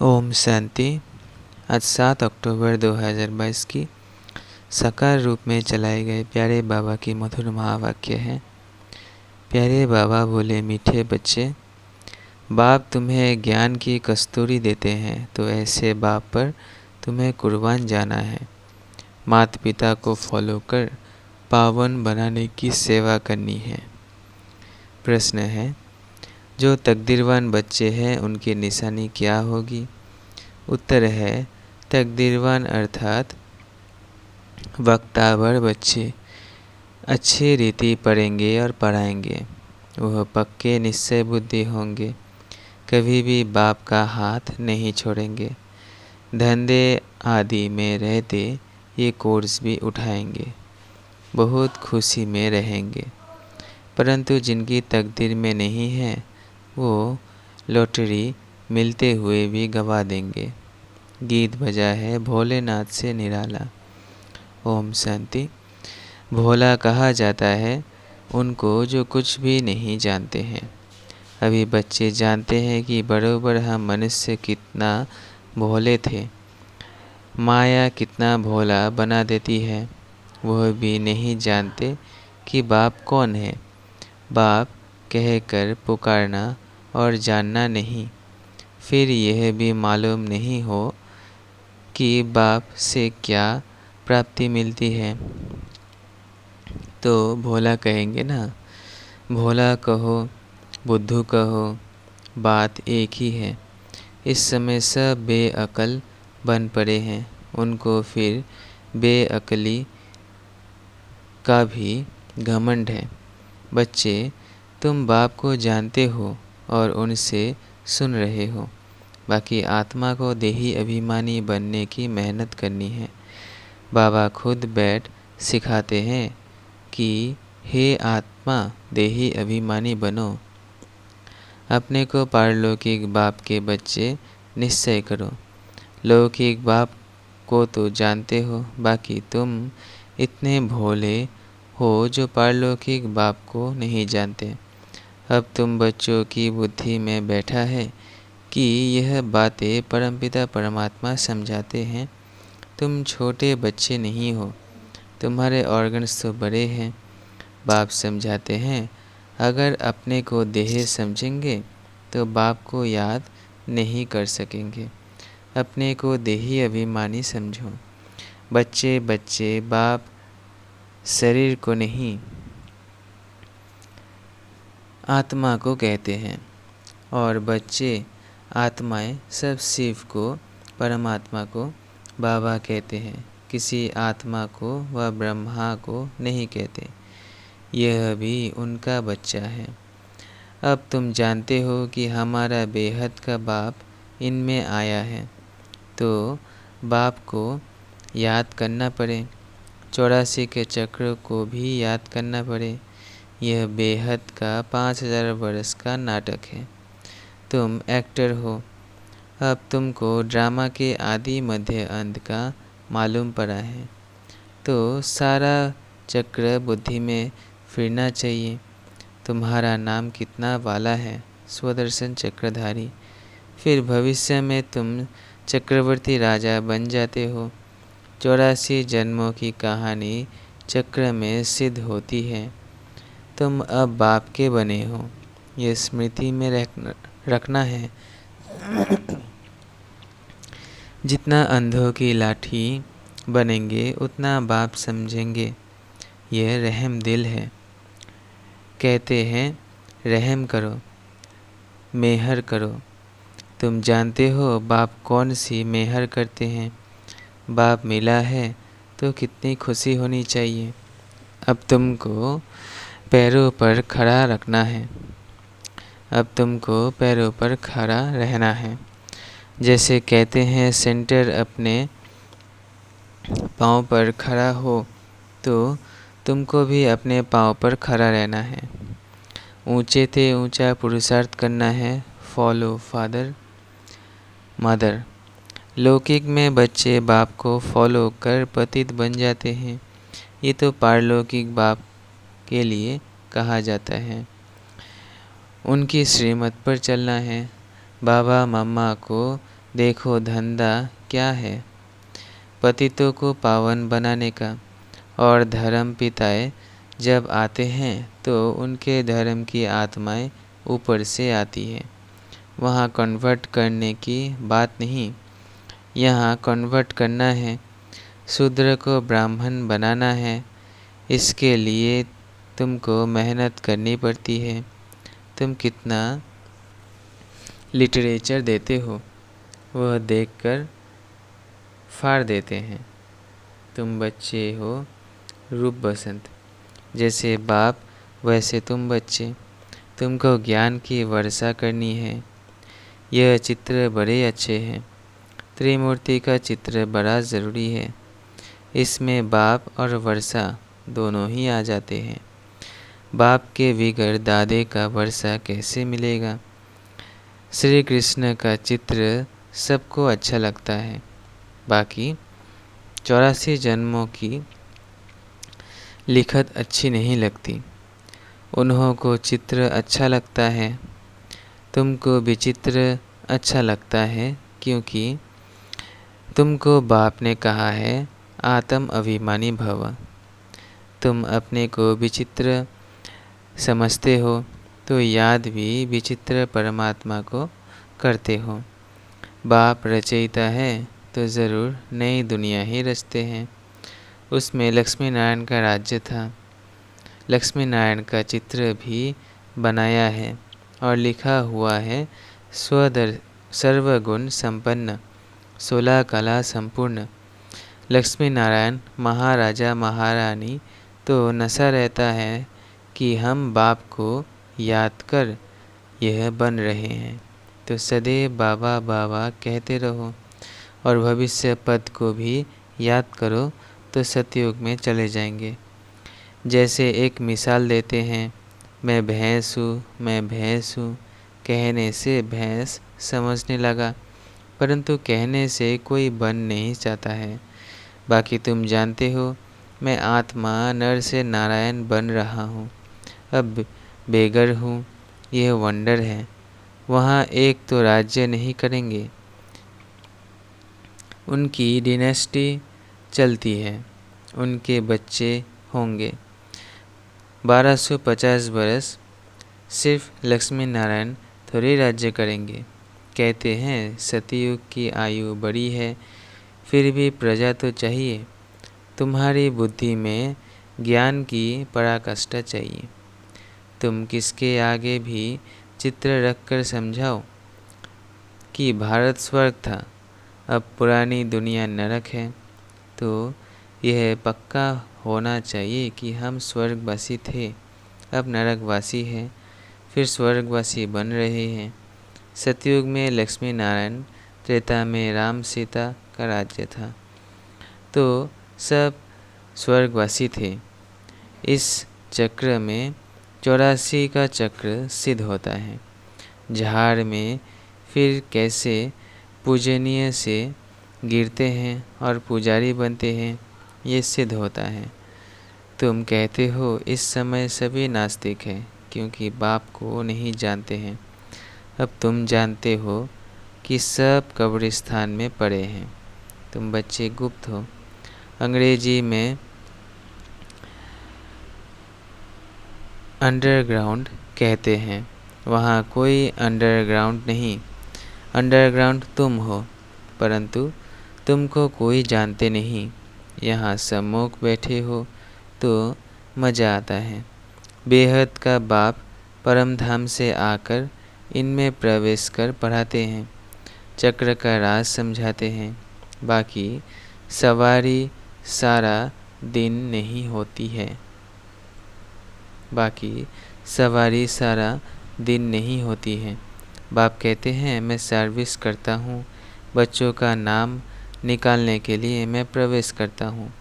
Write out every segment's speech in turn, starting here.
ओम शांति। आज 7 अक्टूबर 2022 की साकार रूप में चलाए गए प्यारे बाबा की मधुर महावाक्य है। प्यारे बाबा बोले, मीठे बच्चे, बाप तुम्हें ज्ञान की कस्तूरी देते हैं तो ऐसे बाप पर तुम्हें कुर्बान जाना है। माता पिता को फॉलो कर पावन बनाने की सेवा करनी है। प्रश्न है, जो तकदीरवान बच्चे हैं उनकी निशानी क्या होगी? उत्तर है, तकदीरवान अर्थात वक्तावर बच्चे अच्छी रीति पढ़ेंगे और पढ़ाएंगे। वह पक्के निश्चय बुद्धि होंगे, कभी भी बाप का हाथ नहीं छोड़ेंगे। धंधे आदि में रहते ये कोर्स भी उठाएंगे, बहुत खुशी में रहेंगे। परंतु जिनकी तकदीर में नहीं है वो लॉटरी मिलते हुए भी गवा देंगे। गीत बजा है भोलेनाथ से निराला। ओम शांति। भोला कहा जाता है उनको जो कुछ भी नहीं जानते हैं। अभी बच्चे जानते हैं कि बरोबर हम मनुष्य कितना भोले थे, माया कितना भोला बना देती है। वह भी नहीं जानते कि बाप कौन है। बाप कहकर पुकारना और जानना नहीं। फिर यह भी मालूम नहीं हो कि बाप से क्या प्राप्ति मिलती है। तो भोला कहेंगे ना, भोला कहो बुद्धू कहो, बात एक ही है। इस समय सब बेअकल बन पड़े हैं। उनको फिर बेअकली का भी घमंड है। बच्चे, तुम बाप को जानते हो और उनसे सुन रहे हो। बाकी आत्मा को देही अभिमानी बनने की मेहनत करनी है। बाबा खुद बैठ सिखाते हैं कि हे आत्मा देही अभिमानी बनो। अपने को पारलौकिक बाप के बच्चे निश्चय करो। लौकिक बाप को तो जानते हो, बाकी तुम इतने भोले हो जो पारलौकिक बाप को नहीं जानते। अब तुम बच्चों की बुद्धि में बैठा है कि यह बातें परमपिता परमात्मा समझाते हैं। तुम छोटे बच्चे नहीं हो, तुम्हारे ऑर्गन्स तो बड़े हैं। बाप समझाते हैं, अगर अपने को देह समझेंगे तो बाप को याद नहीं कर सकेंगे। अपने को देही अभिमानी समझो। बच्चे बच्चे बाप शरीर को नहीं आत्मा को कहते हैं, और बच्चे आत्माएं सब शिव को परमात्मा को बाबा कहते हैं। किसी आत्मा को व ब्रह्मा को नहीं कहते। यह भी उनका बच्चा है। अब तुम जानते हो कि हमारा बेहद का बाप इनमें आया है, तो बाप को याद करना पड़े। 84 के चक्र को भी याद करना पड़े। यह बेहद का 5000 वर्ष का नाटक है। तुम एक्टर हो। अब तुमको ड्रामा के आदि मध्य अंत का मालूम पड़ा है, तो सारा चक्र बुद्धि में फिरना चाहिए। तुम्हारा नाम कितना वाला है, स्वदर्शन चक्रधारी। फिर भविष्य में तुम चक्रवर्ती राजा बन जाते हो। 84 जन्मों की कहानी चक्र में सिद्ध होती है। तुम अब बाप के बने हो, ये स्मृति में रखना है। जितना अंधों की लाठी बनेंगे उतना बाप समझेंगे। यह रहम दिल है। कहते हैं रहम करो, मेहर करो। तुम जानते हो बाप कौन सी मेहर करते हैं। बाप मिला है तो कितनी खुशी होनी चाहिए। अब तुमको पैरों पर खड़ा रखना है। अब तुमको पैरों पर खड़ा रहना है। जैसे कहते हैं सेंटर अपने पाँव पर खड़ा हो, तो तुमको भी अपने पाँव पर खड़ा रहना है। ऊंचे से ऊंचा पुरुषार्थ करना है। Follow father mother. लौकिक में बच्चे बाप को फॉलो कर पतित बन जाते हैं। ये तो पारलौकिक बाप के लिए कहा जाता है। उनकी श्रीमत पर चलना है। बाबा मम्मा को देखो धंधा क्या है, पतितों को पावन बनाने का। और धर्म पिताएं जब आते हैं तो उनके धर्म की आत्माएं ऊपर से आती है। वहाँ कन्वर्ट करने की बात नहीं, यहाँ कन्वर्ट करना है। शूद्र को ब्राह्मण बनाना है, इसके लिए तुमको मेहनत करनी पड़ती है। तुम कितना लिटरेचर देते हो वह देखकर फाड़ देते हैं। तुम बच्चे हो रूप बसंत, जैसे बाप वैसे तुम बच्चे। तुमको ज्ञान की वर्षा करनी है। यह चित्र बड़े अच्छे हैं। त्रिमूर्ति का चित्र बड़ा ज़रूरी है। इसमें बाप और वर्षा दोनों ही आ जाते हैं। बाप के बगैर दादे का वर्षा कैसे मिलेगा। श्री कृष्ण का चित्र सबको अच्छा लगता है, बाकी 84 जन्मों की लिखत अच्छी नहीं लगती। उन्हों को चित्र अच्छा लगता है, तुमको विचित्र अच्छा लगता है, क्योंकि तुमको बाप ने कहा है आत्म अभिमानी भव। तुम अपने को विचित्र समझते हो तो याद भी विचित्र परमात्मा को करते हो। बाप रचयिता है तो ज़रूर नई दुनिया ही रचते हैं। उसमें लक्ष्मी नारायण का राज्य था। लक्ष्मी नारायण का चित्र भी बनाया है और लिखा हुआ है सर्वगुण संपन्न 16 कला संपूर्ण। लक्ष्मी नारायण महाराजा महारानी तो नशा रहता है कि हम बाप को याद कर यह बन रहे हैं, तो सदैव बाबा बाबा कहते रहो और भविष्य पद को भी याद करो तो सतयुग में चले जाएंगे। जैसे एक मिसाल देते हैं, मैं भैंस हूँ, मैं भैंस हूँ। कहने से भैंस समझने लगा, परंतु कहने से कोई बन नहीं चाहता है। बाकी तुम जानते हो मैं आत्मा नर से नारायण बन रहा हूँ। अब बेगर हूँ, यह वंडर है। वहाँ एक तो राज्य नहीं करेंगे, उनकी डिनेस्टी चलती है, उनके बच्चे होंगे। 1250 बरस सिर्फ लक्ष्मी नारायण थोड़ी राज्य करेंगे। कहते हैं सतयुग की आयु बड़ी है, फिर भी प्रजा तो चाहिए। तुम्हारी बुद्धि में ज्ञान की पराकाष्ठा चाहिए। तुम किसके आगे भी चित्र रखकर समझाओ कि भारत स्वर्ग था, अब पुरानी दुनिया नरक है। तो यह पक्का होना चाहिए कि हम स्वर्गवासी थे, अब नरकवासी हैं, फिर स्वर्गवासी बन रहे हैं। सतयुग में लक्ष्मी नारायण, त्रेता में राम सीता का राज्य था, तो सब स्वर्गवासी थे। इस चक्र में 84 का चक्र सिद्ध होता है। झाड़ में फिर कैसे पूजनीय से गिरते हैं और पुजारी बनते हैं, ये सिद्ध होता है। तुम कहते हो इस समय सभी नास्तिक हैं क्योंकि बाप को नहीं जानते हैं। अब तुम जानते हो कि सब कब्रिस्तान में पड़े हैं। तुम बच्चे गुप्त हो। अंग्रेजी में अंडरग्राउंड कहते हैं, वहाँ कोई अंडरग्राउंड नहीं। अंडरग्राउंड तुम हो, परंतु तुमको कोई जानते नहीं। यहाँ सम्मुख बैठे हो तो मज़ा आता है। बेहद का बाप परम धाम से आकर इनमें प्रवेश कर पढ़ाते हैं, चक्र का राज समझाते हैं। बाकी सवारी सारा दिन नहीं होती है। बाकी सवारी सारा दिन नहीं होती है। बाप कहते हैं मैं सर्विस करता हूँ, बच्चों का नाम निकालने के लिए मैं प्रवेश करता हूँ।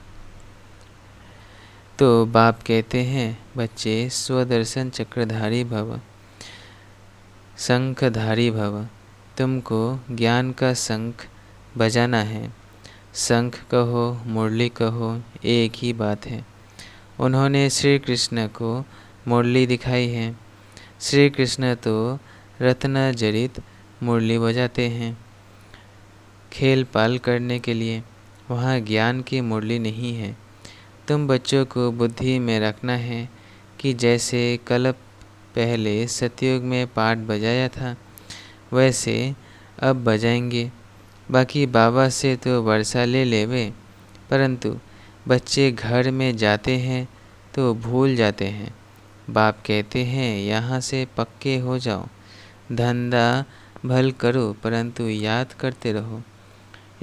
तो बाप कहते हैं बच्चे स्वदर्शन चक्रधारी भव, शंखधारी भव। तुमको ज्ञान का शंख बजाना है। शंख कहो मुरली कहो एक ही बात है। उन्होंने श्री कृष्ण को मुरली दिखाई है। श्री कृष्ण तो रत्न जड़ित मुरली बजाते हैं। खेल पाल करने के लिए। वहाँ ज्ञान की मुरली नहीं है। तुम बच्चों को बुद्धि में रखना है कि जैसे कल्प पहले सतयुग में पाठ बजाया था वैसे अब बजाएंगे। बाकी बाबा से तो वर्षा ले लेवे, परंतु बच्चे घर में जाते हैं तो भूल जाते हैं। बाप कहते हैं यहाँ से पक्के हो जाओ, धंधा भल करो परंतु याद करते रहो।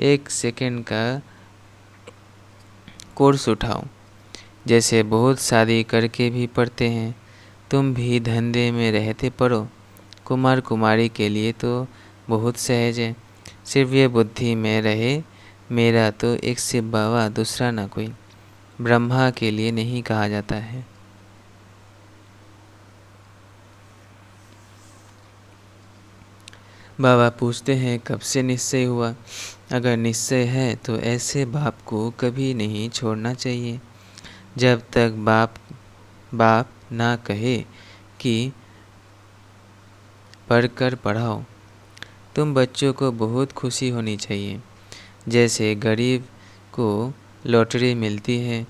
1 सेकंड का कोर्स उठाओ, जैसे बहुत शादी करके भी पढ़ते हैं। तुम भी धंधे में रहते पढ़ो। कुमार कुमारी के लिए तो बहुत सहज है। सिर्फ ये बुद्धि में रहे मेरा तो एक शिव बाबा दूसरा ना कोई। ब्रह्मा के लिए नहीं कहा जाता है। बाबा पूछते हैं कब से निश्चय हुआ। अगर निश्चय है तो ऐसे बाप को कभी नहीं छोड़ना चाहिए। जब तक बाप ना कहे कि पढ़कर पढ़ाओ। तुम बच्चों को बहुत खुशी होनी चाहिए। जैसे गरीब को लॉटरी मिलती है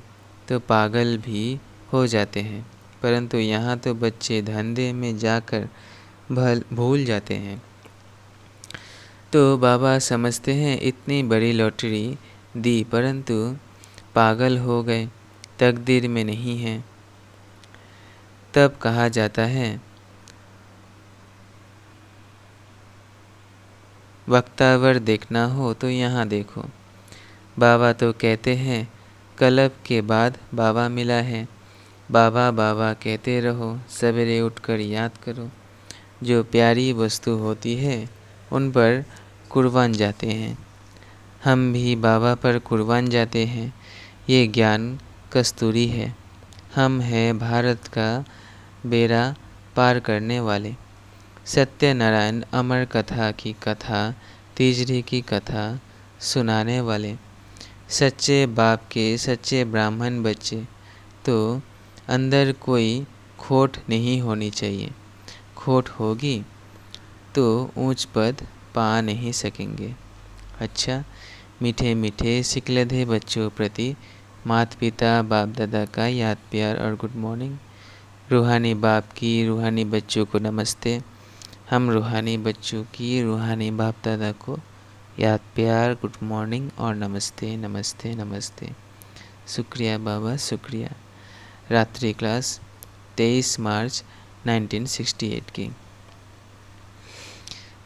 तो पागल भी हो जाते हैं, परंतु यहाँ तो बच्चे धंधे में जाकर भूल जाते हैं। तो बाबा समझते हैं इतनी बड़ी लॉटरी दी परंतु पागल हो गए, तकदीर में नहीं है। तब कहा जाता है वक्तावर देखना हो तो यहाँ देखो। बाबा तो कहते हैं कल्प के बाद बाबा मिला है। बाबा बाबा कहते रहो, सवेरे उठकर याद करो। जो प्यारी वस्तु होती है उन पर कुर्बान जाते हैं। हम भी बाबा पर कुर्बान जाते हैं। ये ज्ञान कस्तूरी है। हम हैं भारत का बेड़ा पार करने वाले। सत्यनारायण अमर कथा की कथा, तीजरी की कथा सुनाने वाले, सच्चे बाप के सच्चे ब्राह्मण बच्चे। तो अंदर कोई खोट नहीं होनी चाहिए। खोट होगी तो ऊंच पद पा नहीं सकेंगे। अच्छा, मीठे मीठे सिकलधे बच्चों प्रति माता पिता बाप दादा का याद प्यार और गुड मॉर्निंग। रूहानी बाप की रूहानी बच्चों को नमस्ते। हम रूहानी बच्चों की रूहानी बाप दादा को याद प्यार, गुड मॉर्निंग और नमस्ते नमस्ते नमस्ते। शुक्रिया बाबा, शुक्रिया। रात्रि क्लास 23 मार्च 1968 की।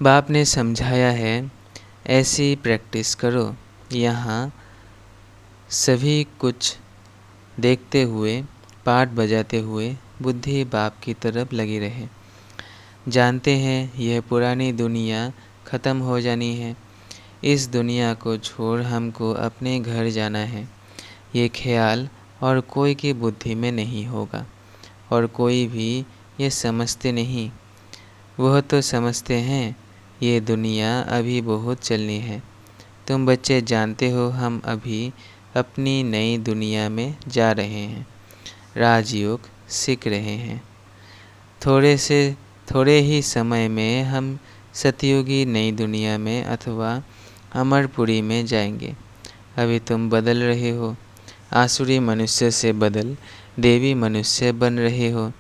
बाप ने समझाया है ऐसी प्रैक्टिस करो। यहाँ सभी कुछ देखते हुए, पाठ बजाते हुए बुद्धि बाप की तरफ लगी रहे। जानते हैं यह पुरानी दुनिया ख़त्म हो जानी है। इस दुनिया को छोड़ हमको अपने घर जाना है। ये ख्याल और कोई की बुद्धि में नहीं होगा और कोई भी ये समझते नहीं। वह तो समझते हैं ये दुनिया अभी बहुत चलनी है। तुम बच्चे जानते हो हम अभी अपनी नई दुनिया में जा रहे हैं, राजयोग सीख रहे हैं। थोड़े ही समय में हम सतयुगी नई दुनिया में अथवा अमरपुरी में जाएंगे। अभी तुम बदल रहे हो, आसुरी मनुष्य से बदल देवी मनुष्य बन रहे हो।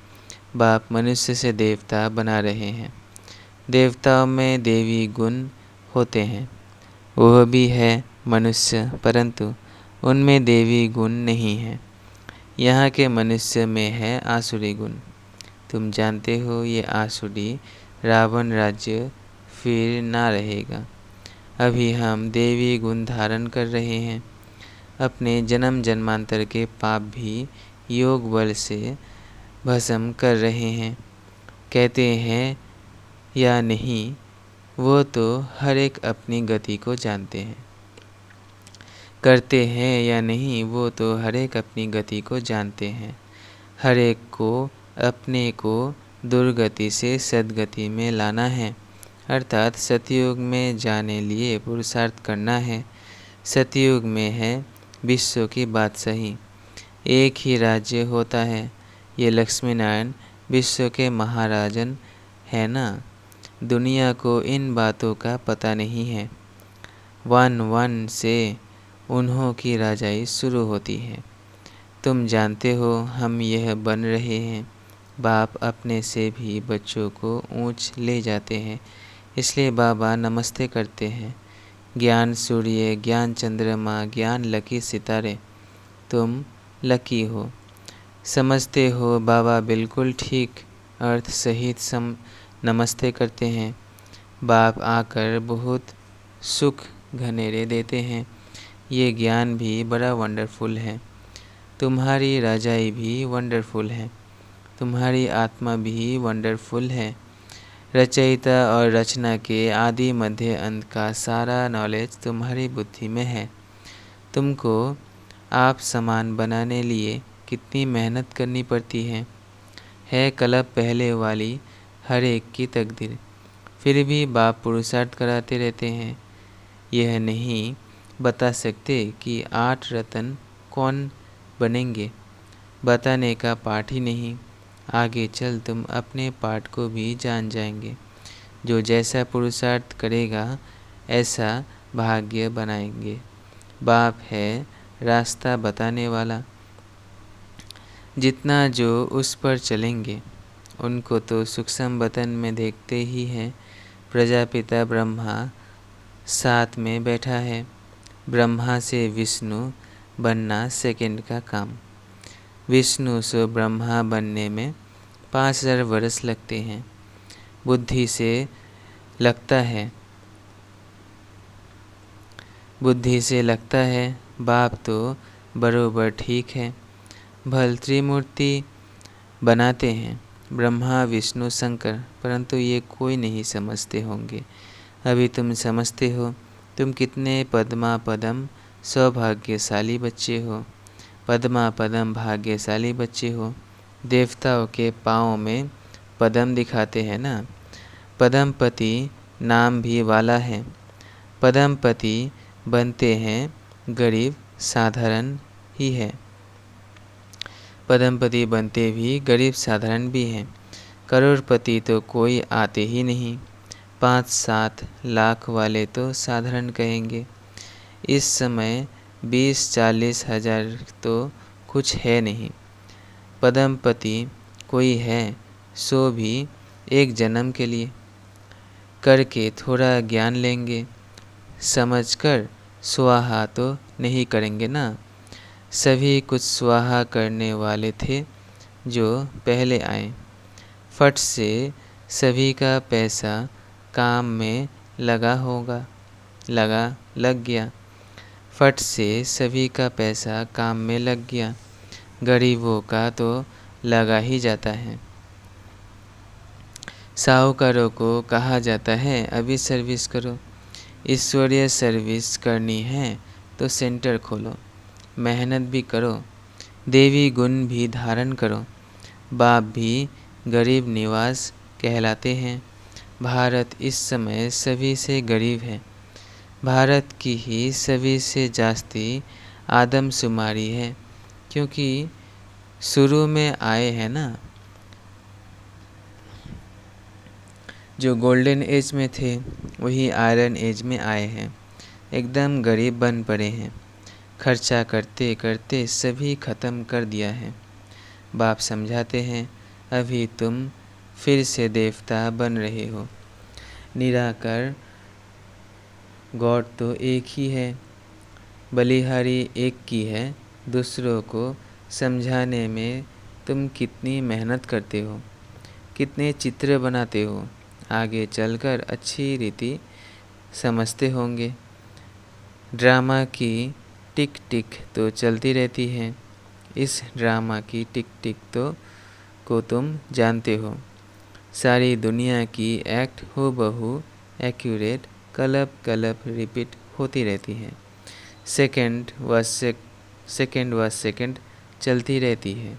बाप मनुष्य से देवता बना रहे हैं। देवताओं में देवी गुण होते हैं, वह भी है मनुष्य, परंतु उनमें देवी गुण नहीं है। यहाँ के मनुष्य में है आसुरी गुण। तुम जानते हो ये आसुरी रावण राज्य फिर ना रहेगा। अभी हम देवी गुण धारण कर रहे हैं। अपने जन्म जन्मांतर के पाप भी योग बल से भस्म कर रहे हैं। कहते हैं या नहीं, वो तो हर एक अपनी गति को जानते हैं। करते हैं या नहीं, वो तो हर एक अपनी गति को जानते हैं। हर एक को अपने को दुर्गति से सद्गति में लाना है, अर्थात सतयुग में जाने लिए पुरुषार्थ करना है। सतयुग में है विश्व की बादशाही। एक ही राज्य होता है। ये लक्ष्मी नारायण विश्व के महाराजन है ना। दुनिया को इन बातों का पता नहीं है। वन वन से उन्हों की राजाई शुरू होती है। तुम जानते हो हम यह बन रहे हैं। बाप अपने से भी बच्चों को ऊंच ले जाते हैं, इसलिए बाबा नमस्ते करते हैं। ज्ञान सूर्य, ज्ञान चंद्रमा, ज्ञान लकी सितारे, तुम लकी हो। समझते हो बाबा बिल्कुल ठीक अर्थ सहित नमस्ते करते हैं। बाप आकर बहुत सुख घनेरे देते हैं। ये ज्ञान भी बड़ा वंडरफुल है। तुम्हारी राजाई भी वंडरफुल है। तुम्हारी आत्मा भी वंडरफुल है। रचयिता और रचना के आदि मध्य अंत का सारा नॉलेज तुम्हारी बुद्धि में है। तुमको आप समान बनाने लिए कितनी मेहनत करनी पड़ती है कलप पहले वाली हर एक की तकदीर। फिर भी बाप पुरुषार्थ कराते रहते हैं। यह नहीं बता सकते कि 8 रत्न कौन बनेंगे, बताने का पाठ ही नहीं। आगे चल तुम अपने पाठ को भी जान जाएंगे। जो जैसा पुरुषार्थ करेगा ऐसा भाग्य बनाएंगे। बाप है रास्ता बताने वाला। जितना जो उस पर चलेंगे उनको तो सूक्ष्म वतन में देखते ही हैं। प्रजापिता ब्रह्मा साथ में बैठा है। ब्रह्मा से विष्णु बनना सेकंड का काम। विष्णु से ब्रह्मा बनने में 5000 वर्ष लगते हैं। बुद्धि से लगता है बाप तो बरोबर ठीक है। भल त्रिमूर्ति बनाते हैं, ब्रह्मा विष्णु शंकर, परंतु ये कोई नहीं समझते होंगे। अभी तुम समझते हो। तुम कितने पद्मा पदम सौभाग्यशाली बच्चे हो। पद्मा पदम भाग्यशाली बच्चे हो। देवताओं के पाँव में पदम दिखाते हैं ना। पदमपति नाम भी वाला है। पदमपति बनते हैं गरीब साधारण ही है। पदमपति बनते भी गरीब साधारण भी हैं। करोड़पति तो कोई आते ही नहीं। 5-7 लाख वाले तो साधारण कहेंगे। इस समय 20-40 हजार तो कुछ है नहीं। पदमपति कोई है सो भी एक जन्म के लिए करके थोड़ा ज्ञान लेंगे। समझकर स्वाहा तो नहीं करेंगे ना। सभी कुछ स्वाहा करने वाले थे जो पहले आए। फट से सभी का पैसा काम में लग गया। फट से सभी का पैसा काम में लग गया। गरीबों का तो लगा ही जाता है। साहूकारों को कहा जाता है अभी सर्विस करो। ईश्वरीय सर्विस करनी है तो सेंटर खोलो, मेहनत भी करो, देवी गुण भी धारण करो। बाप भी गरीब निवास कहलाते हैं। भारत इस समय सभी से गरीब है। भारत की ही सभी से जास्ती आदमशुमारी है, क्योंकि शुरू में आए हैं ना। जो गोल्डन एज में थे वही आयरन एज में आए हैं। एकदम गरीब बन पड़े हैं। खर्चा करते करते सभी ख़त्म कर दिया है। बाप समझाते हैं अभी तुम फिर से देवता बन रहे हो। निराकार गॉड तो एक ही है। बलिहारी एक की है। दूसरों को समझाने में तुम कितनी मेहनत करते हो, कितने चित्र बनाते हो। आगे चलकर अच्छी रीति समझते होंगे। ड्रामा की टिक टिक तो चलती रहती है। इस ड्रामा की टिक टिक को तुम जानते हो। सारी दुनिया की एक्ट हूबहू एक्यूरेट कलप कलप रिपीट होती रहती है। सेकंड व सेकंड चलती रहती है।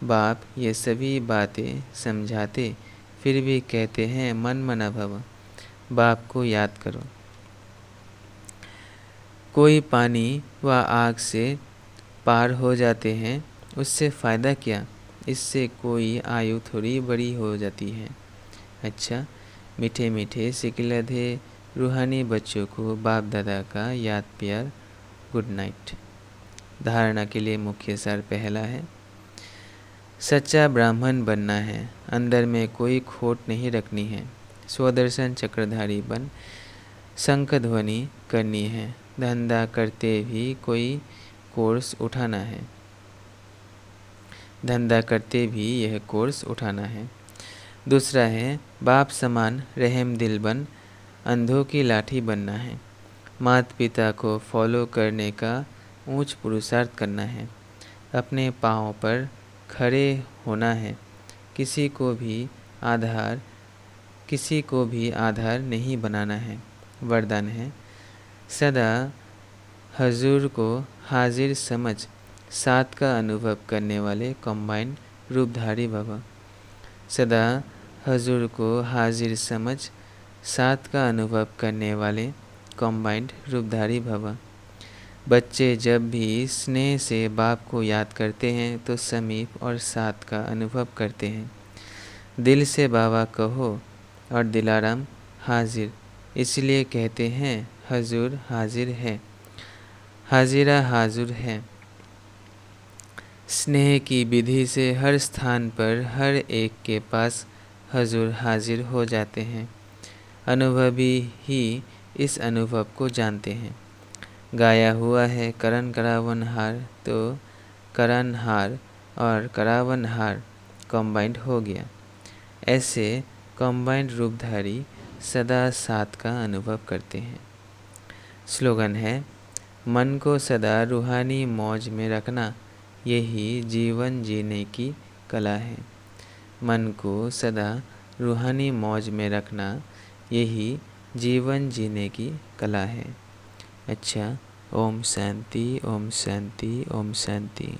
बाप ये सभी बातें समझाते फिर भी कहते हैं मन मना भव। बाप को याद करो। कोई पानी व आग से पार हो जाते हैं, उससे फ़ायदा क्या। इससे कोई आयु थोड़ी बड़ी हो जाती है। अच्छा, मीठे मीठे सिकलधे रूहानी बच्चों को बाप दादा का याद प्यार गुड नाइट। धारणा के लिए मुख्य सार पहला है, सच्चा ब्राह्मण बनना है, अंदर में कोई खोट नहीं रखनी है। स्वदर्शन चक्रधारी बन शंख ध्वनि करनी है। धंधा करते भी कोई कोर्स उठाना है। धंधा करते भी यह कोर्स उठाना है। दूसरा है, बाप समान रहम दिल बन अंधों की लाठी बनना है। माता पिता को फॉलो करने का ऊंच पुरुषार्थ करना है। अपने पाँव पर खड़े होना है। किसी को भी आधार नहीं बनाना है। वरदान है, सदा हजूर को हाजिर समझ साथ का अनुभव करने वाले कंबाइंड रूपधारी भव। सदा हजूर को हाजिर समझ साथ का अनुभव करने वाले कंबाइंड रूपधारी भव। बच्चे जब भी स्नेह से बाप को याद करते हैं तो समीप और साथ का अनुभव करते हैं। दिल से बाबा कहो और दिलाराम हाजिर, इसलिए कहते हैं हजूर हाजिर है, हाजिरा हाजुर है। स्नेह की विधि से हर स्थान पर हर एक के पास हजूर हाजिर हो जाते हैं। अनुभवी ही इस अनुभव को जानते हैं। गाया हुआ है करण करावन हार, तो करण हार और करावन हार कंबाइंड हो गया। ऐसे कंबाइंड रूपधारी सदा साथ का अनुभव करते हैं। स्लोगन है, मन को सदा रूहानी मौज में रखना, यही जीवन जीने की कला है। मन को सदा रूहानी मौज में रखना, यही जीवन जीने की कला है। अच्छा, ओम शांति, ओम शांति, ओम शांति।